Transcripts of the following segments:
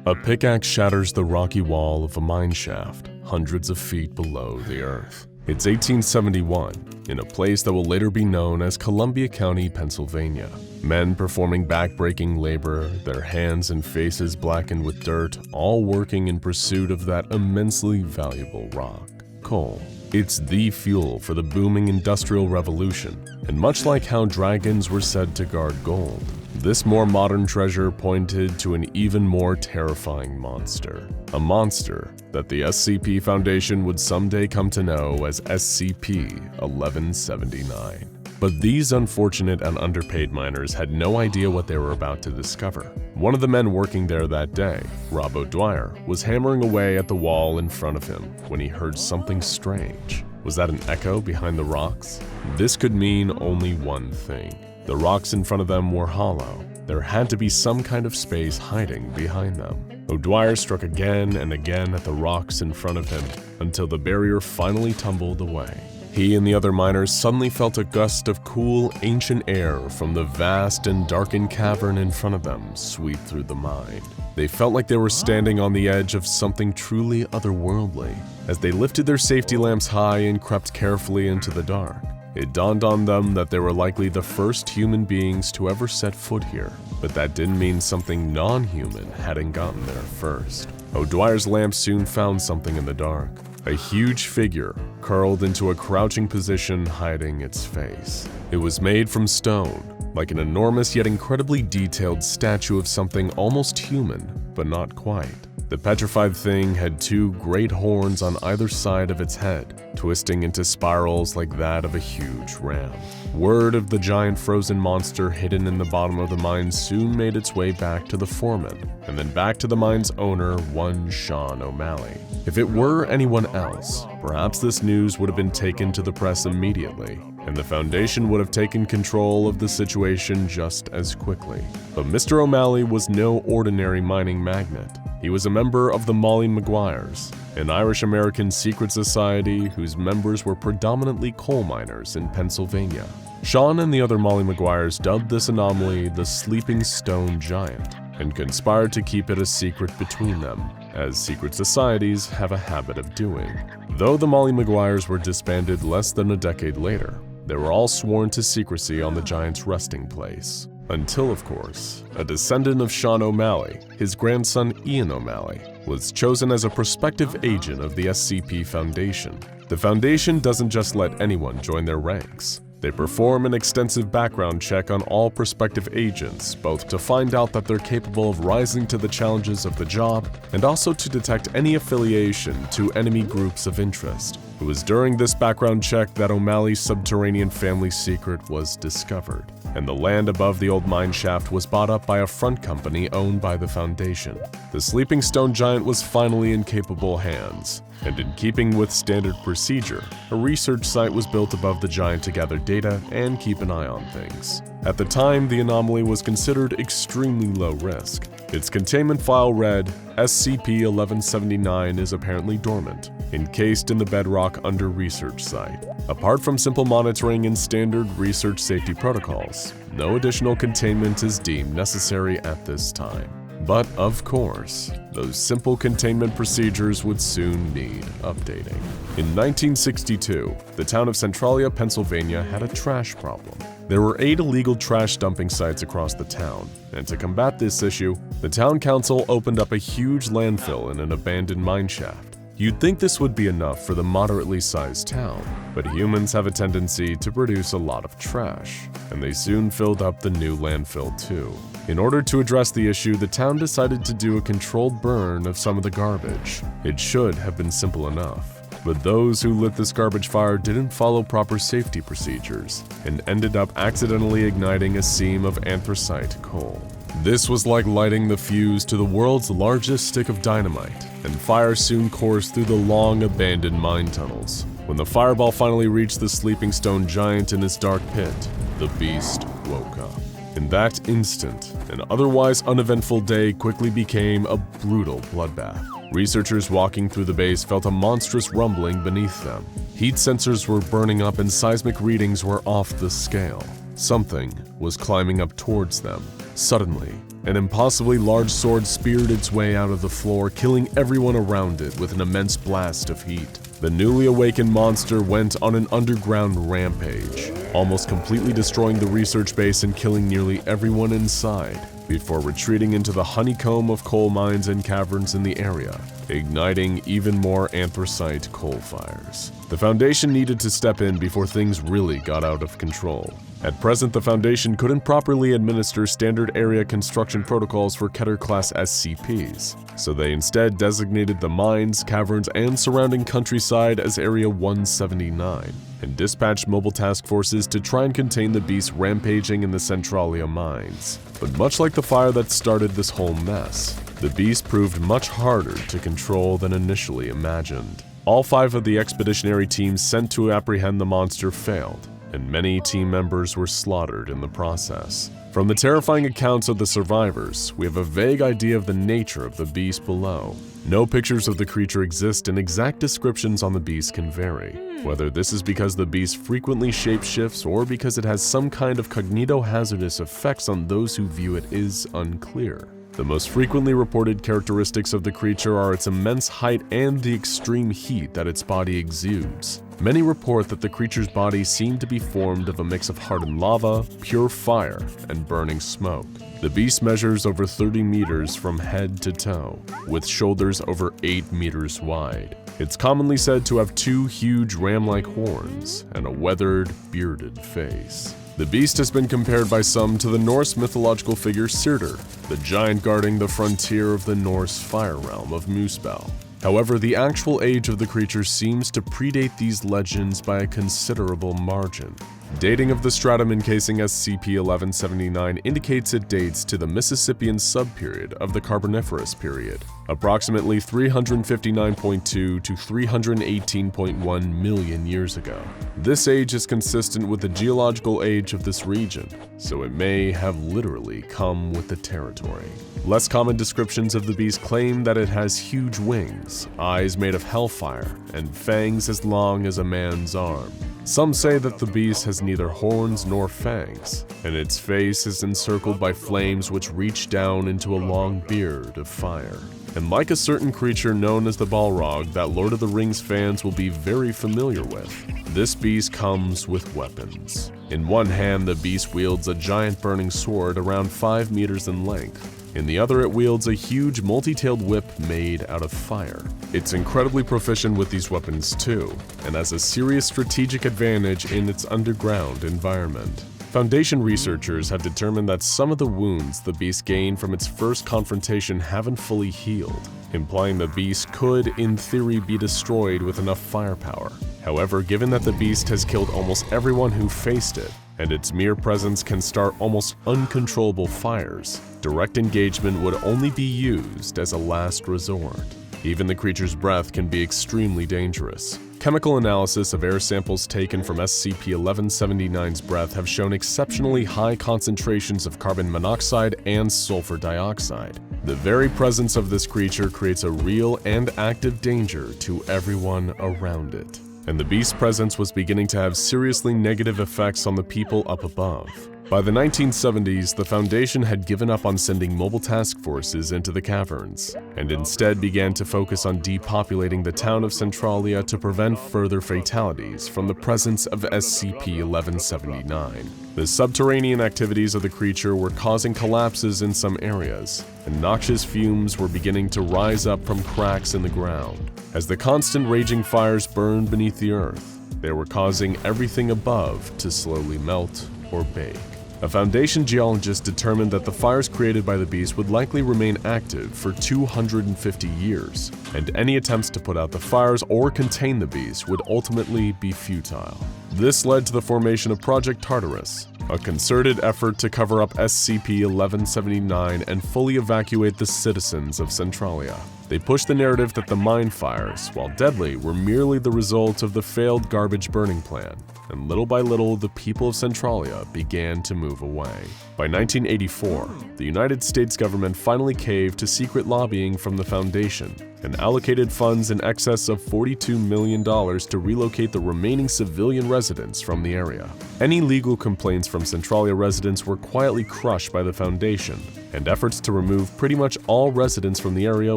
A pickaxe shatters the rocky wall of a mine shaft hundreds of feet below the earth. It's 1871, in a place that will later be known as Columbia County, Pennsylvania. Men performing back-breaking labor, their hands and faces blackened with dirt, all working in pursuit of that immensely valuable rock, coal. It's the fuel for the booming industrial revolution, and much like how dragons were said to guard gold, this more modern treasure pointed to an even more terrifying monster. A monster that the SCP Foundation would someday come to know as SCP-1179. But these unfortunate and underpaid miners had no idea what they were about to discover. One of the men working there that day, Rob O'Dwyer, was hammering away at the wall in front of him when he heard something strange. Was that an echo behind the rocks? This could mean only one thing. The rocks in front of them were hollow. There had to be some kind of space hiding behind them. O'Dwyer struck again and again at the rocks in front of him until the barrier finally tumbled away. He and the other miners suddenly felt a gust of cool, ancient air from the vast and darkened cavern in front of them sweep through the mine. They felt like they were standing on the edge of something truly otherworldly. As they lifted their safety lamps high and crept carefully into the dark, it dawned on them that they were likely the first human beings to ever set foot here. But that didn't mean something non-human hadn't gotten there first. O'Dwyer's lamp soon found something in the dark. A huge figure curled into a crouching position, hiding its face. It was made from stone, like an enormous yet incredibly detailed statue of something almost human, but not quite. The petrified thing had two great horns on either side of its head, twisting into spirals like that of a huge ram. Word of the giant frozen monster hidden in the bottom of the mine soon made its way back to the foreman, and then back to the mine's owner, one Sean O'Malley. If it were anyone else, perhaps this news would have been taken to the press immediately, and the Foundation would have taken control of the situation just as quickly. But Mr. O'Malley was no ordinary mining magnate. He was a member of the Molly Maguires, an Irish-American secret society whose members were predominantly coal miners in Pennsylvania. Sean and the other Molly Maguires dubbed this anomaly the Sleeping Stone Giant and conspired to keep it a secret between them, as secret societies have a habit of doing. Though the Molly Maguires were disbanded less than a decade later, they were all sworn to secrecy on the Giant's resting place. Until, of course, a descendant of Sean O'Malley, his grandson Ian O'Malley, was chosen as a prospective agent of the SCP Foundation. The Foundation doesn't just let anyone join their ranks. They perform an extensive background check on all prospective agents, both to find out that they're capable of rising to the challenges of the job, and also to detect any affiliation to enemy groups of interest. It was during this background check that O'Malley's subterranean family secret was discovered, and the land above the old mine shaft was bought up by a front company owned by the Foundation. The Sleeping Stone Giant was finally in capable hands, and in keeping with standard procedure, a research site was built above the Giant to gather data and keep an eye on things. At the time, the anomaly was considered extremely low risk. Its containment file read, SCP-1179 is apparently dormant, encased in the bedrock under research site. Apart from simple monitoring and standard research safety protocols, no additional containment is deemed necessary at this time. But of course, those simple containment procedures would soon need updating. In 1962, the town of Centralia, Pennsylvania had a trash problem. There were 8 illegal trash dumping sites across the town, and to combat this issue, the town council opened up a huge landfill in an abandoned mine shaft. You'd think this would be enough for the moderately sized town, but humans have a tendency to produce a lot of trash, and they soon filled up the new landfill too. In order to address the issue, the town decided to do a controlled burn of some of the garbage. It should have been simple enough, but those who lit this garbage fire didn't follow proper safety procedures and ended up accidentally igniting a seam of anthracite coal. This was like lighting the fuse to the world's largest stick of dynamite, and fire soon coursed through the long abandoned mine tunnels. When the fireball finally reached the Sleeping Stone Giant in his dark pit, the beast woke up. In that instant, an otherwise uneventful day quickly became a brutal bloodbath. Researchers walking through the base felt a monstrous rumbling beneath them. Heat sensors were burning up and seismic readings were off the scale. Something was climbing up towards them. Suddenly, An impossibly large sword speared its way out of the floor, killing everyone around it with an immense blast of heat. The newly awakened monster went on an underground rampage, almost completely destroying the research base and killing nearly everyone inside, before retreating into the honeycomb of coal mines and caverns in the area, igniting even more anthracite coal fires. The Foundation needed to step in before things really got out of control. At present, the Foundation couldn't properly administer standard area construction protocols for Keter Class SCPs, so they instead designated the mines, caverns, and surrounding countryside as Area 179, and dispatched mobile task forces to try and contain the beast rampaging in the Centralia mines. But much like the fire that started this whole mess, the beast proved much harder to control than initially imagined. All 5 of the expeditionary teams sent to apprehend the monster failed, and many team members were slaughtered in the process. From the terrifying accounts of the survivors, we have a vague idea of the nature of the beast below. No pictures of the creature exist, and exact descriptions on the beast can vary. Whether this is because the beast frequently shapeshifts or because it has some kind of cognito-hazardous effects on those who view it is unclear. The most frequently reported characteristics of the creature are its immense height and the extreme heat that its body exudes. Many report that the creature's body seemed to be formed of a mix of hardened lava, pure fire, and burning smoke. The beast measures over 30 meters from head to toe, with shoulders over 8 meters wide. It's commonly said to have 2 huge ram-like horns and a weathered, bearded face. The beast has been compared by some to the Norse mythological figure Surtur, the giant guarding the frontier of the Norse fire realm of Muspel. However, the actual age of the creature seems to predate these legends by a considerable margin. Dating of the stratum encasing SCP-1179 indicates it dates to the Mississippian subperiod of the Carboniferous period, approximately 359.2 to 318.1 million years ago. This age is consistent with the geological age of this region, so it may have literally come with the territory. Less common descriptions of the beast claim that it has huge wings, eyes made of hellfire, and fangs as long as a man's arm. Some say that the beast has neither horns nor fangs, and its face is encircled by flames which reach down into a long beard of fire. And like a certain creature known as the Balrog that Lord of the Rings fans will be very familiar with, this beast comes with weapons. In one hand, the beast wields a giant burning sword around 5 meters in length. In the other, it wields a huge multi-tailed whip made out of fire. It's incredibly proficient with these weapons too, and has a serious strategic advantage in its underground environment. Foundation researchers have determined that some of the wounds the beast gained from its first confrontation haven't fully healed, implying the beast could, in theory, be destroyed with enough firepower. However, given that the beast has killed almost everyone who faced it, and its mere presence can start almost uncontrollable fires, direct engagement would only be used as a last resort. Even the creature's breath can be extremely dangerous. Chemical analysis of air samples taken from SCP-1179's breath have shown exceptionally high concentrations of carbon monoxide and sulfur dioxide. The very presence of this creature creates a real and active danger to everyone around it. And the beast's presence was beginning to have seriously negative effects on the people up above. By the 1970s, the Foundation had given up on sending mobile task forces into the caverns, and instead began to focus on depopulating the town of Centralia to prevent further fatalities from the presence of SCP-1179. The subterranean activities of the creature were causing collapses in some areas, and noxious fumes were beginning to rise up from cracks in the ground. As the constant raging fires burned beneath the earth, they were causing everything above to slowly melt or bake. A Foundation geologist determined that the fires created by the beast would likely remain active for 250 years, and any attempts to put out the fires or contain the beast would ultimately be futile. This led to the formation of Project Tartarus, a concerted effort to cover up SCP-1179 and fully evacuate the citizens of Centralia. They pushed the narrative that the mine fires, while deadly, were merely the result of the failed garbage burning plan, and little by little the people of Centralia began to move away. By 1984, the United States government finally caved to secret lobbying from the Foundation, and allocated funds in excess of $42 million to relocate the remaining civilian residents from the area. Any legal complaints from Centralia residents were quietly crushed by the Foundation, and efforts to remove pretty much all residents from the area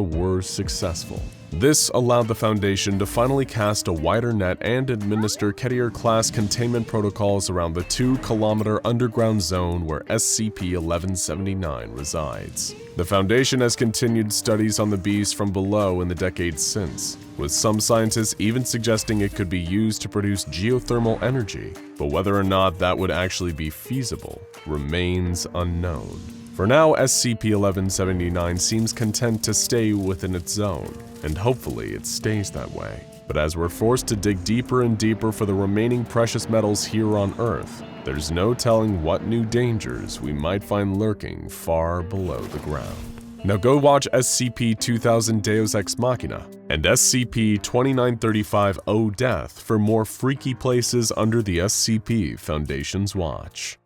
were successful. This allowed the Foundation to finally cast a wider net and administer Keter Class containment protocols around the 2-kilometer underground zone where SCP-1179 resides. The Foundation has continued studies on the beast from below in the decades since, with some scientists even suggesting it could be used to produce geothermal energy, but whether or not that would actually be feasible remains unknown. For now, SCP-1179 seems content to stay within its zone, and hopefully it stays that way. But as we're forced to dig deeper and deeper for the remaining precious metals here on Earth, there's no telling what new dangers we might find lurking far below the ground. Now go watch SCP-2000 Deus Ex Machina and SCP-2935 O Death for more freaky places under the SCP Foundation's watch.